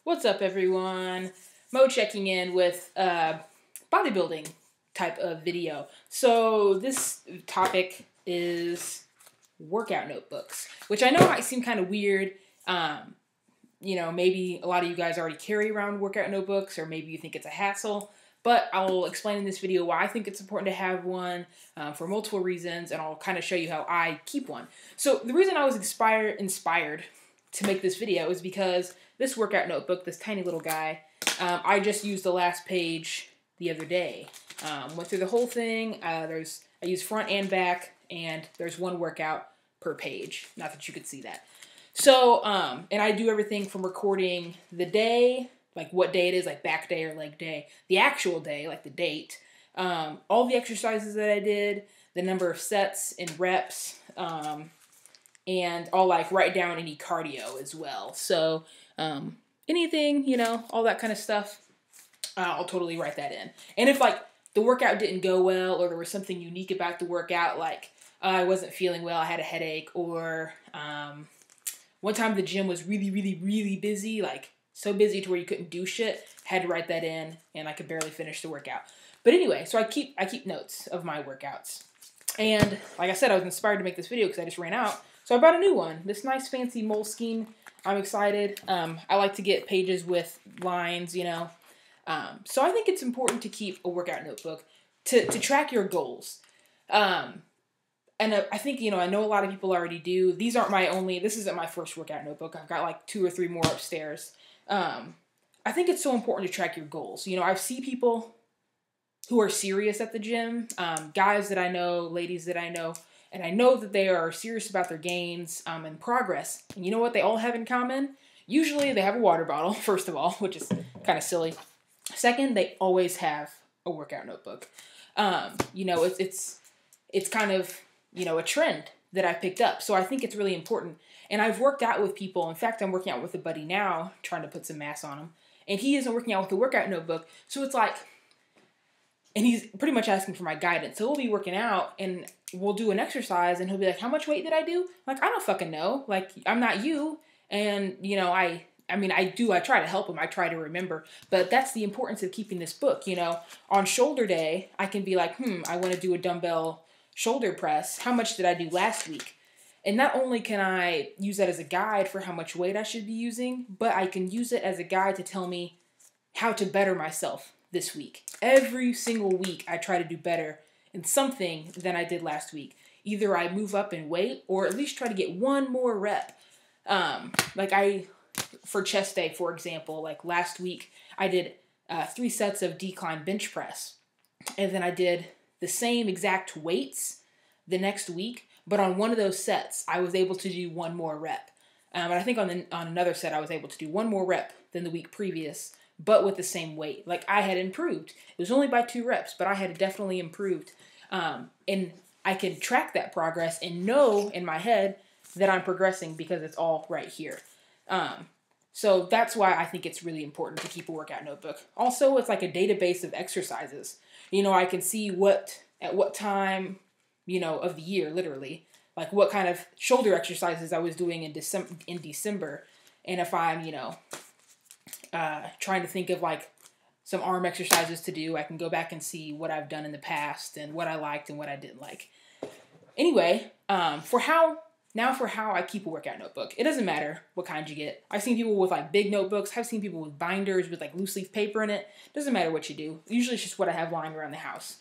What's up, everyone? Mo checking in with a bodybuilding type of video. So this topic is workout notebooks, which I know might seem kind of weird. Maybe a lot of you guys already carry around workout notebooks, or maybe you think it's a hassle. But I'll explain in this video why I think it's important to have one for multiple reasons, and I'll kind of show you how I keep one. So the reason I was inspired to make this video is because this workout notebook, this tiny little guy, I just used the last page the other day. Went through the whole thing. I used front and back, and there's one workout per page. Not that you could see that. So, and I do everything from recording the day, like what day it is, like back day or leg day, the actual day, like the date, all the exercises that I did, the number of sets and reps, and I'll like write down any cardio as well. So anything, all that kind of stuff, I'll totally write that in. And if like the workout didn't go well, or there was something unique about the workout, like I wasn't feeling well, I had a headache, or one time the gym was really, really, really busy, like so busy to where you couldn't do shit, had to write that in, and I could barely finish the workout. But anyway, so I keep notes of my workouts. And like I said, I was inspired to make this video because I just ran out. So I bought a new one, this nice fancy Moleskine. I'm excited. I like to get pages with lines, So I think it's important to keep a workout notebook to track your goals. And I think, I know a lot of people already do. This isn't my first workout notebook. I've got like 2 or 3 more upstairs. I think it's so important to track your goals. I see people who are serious at the gym, guys that I know, ladies that I know, and I know that they are serious about their gains and progress. And you know what they all have in common? Usually they have a water bottle, first of all, which is kind of silly. Second, they always have a workout notebook. It's kind of, a trend that I picked up. So I think it's really important. And I've worked out with people. In fact, I'm working out with a buddy now, trying to put some mass on him. And he isn't working out with a workout notebook. So it's like, and he's pretty much asking for my guidance. So we'll be working out and we'll do an exercise and he'll be like, how much weight did I do? I'm like, I don't fucking know. Like, I'm not you. And, I try to help him. I try to remember. But that's the importance of keeping this book. On shoulder day, I can be like, I want to do a dumbbell shoulder press. How much did I do last week? And not only can I use that as a guide for how much weight I should be using, but I can use it as a guide to tell me how to better myself this week. Every single week, I try to do better in something than I did last week. Either I move up in weight or at least try to get one more rep. For chest day, for example, like last week, I did 3 sets of decline bench press. And then I did the same exact weights the next week, but on one of those sets, I was able to do one more rep. And I think on another set, I was able to do one more rep than the week previous, but with the same weight. Like I had improved. It was only by 2 reps, but I had definitely improved. And I can track that progress and know in my head that I'm progressing because it's all right here. So that's why I think it's really important to keep a workout notebook. Also, it's like a database of exercises. I can see at what time, of the year, literally, like what kind of shoulder exercises I was doing in December. And if I'm, trying to think of like some arm exercises to do, I can go back and see what I've done in the past and what I liked and what I didn't like. Anyway, for how I keep a workout notebook. It doesn't matter what kind you get. I've seen people with like big notebooks. I've seen people with binders with like loose leaf paper in it. Doesn't matter what you do. Usually it's just what I have lying around the house.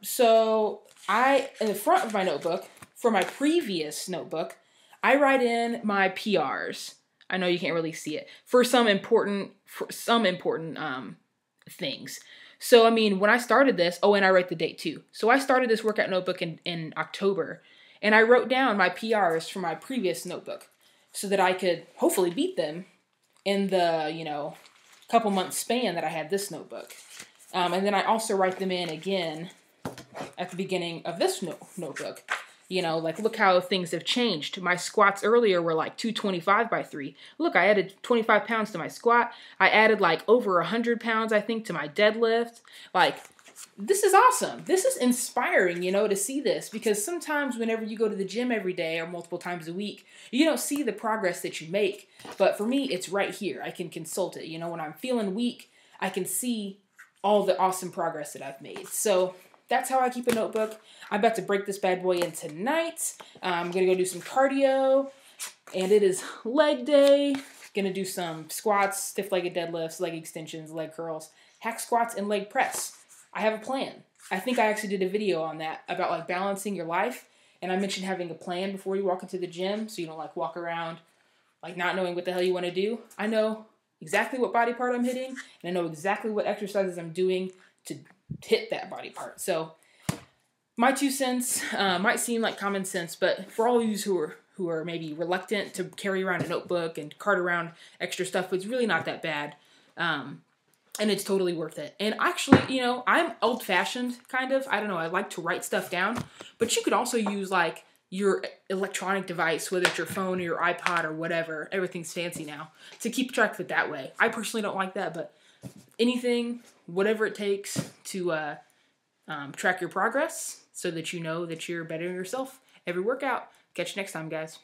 So in the front of my notebook, for my previous notebook, I write in my PRs. I know you can't really see it. For some important things. So, when I started this, and I write the date too. So I started this workout notebook in October. And I wrote down my PRs from my previous notebook so that I could hopefully beat them in the, couple months span that I had this notebook. And then I also write them in again at the beginning of this notebook. Like look how things have changed. My squats earlier were like 225 by 3. Look, I added 25 pounds to my squat. I added like over 100 pounds, I think, to my deadlift. Like this is awesome. This is inspiring, you know, to see this, because sometimes whenever you go to the gym every day or multiple times a week, you don't see the progress that you make. But for me, it's right here. I can consult it. You know, when I'm feeling weak, I can see all the awesome progress that I've made. So that's how I keep a notebook. I'm about to break this bad boy in tonight. I'm going to go do some cardio, and it is leg day. Going to do some squats, stiff-legged deadlifts, leg extensions, leg curls, hack squats, and leg press. I have a plan. I think I actually did a video on that about like balancing your life, and I mentioned having a plan before you walk into the gym so you don't like walk around like not knowing what the hell you want to do. I know exactly what body part I'm hitting, and I know exactly what exercises I'm doing to hit that body part. So my 2 cents might seem like common sense, but for all of you who are maybe reluctant to carry around a notebook and cart around extra stuff, it's really not that bad. And it's totally worth it. And actually, you know, I'm old-fashioned, kind of. I don't know, I like to write stuff down. But you could also use, like, your electronic device, whether it's your phone or your iPod or whatever. Everything's fancy now. To keep track of it that way. I personally don't like that, but anything, whatever it takes to track your progress so that you know that you're bettering yourself every workout. Catch you next time, guys.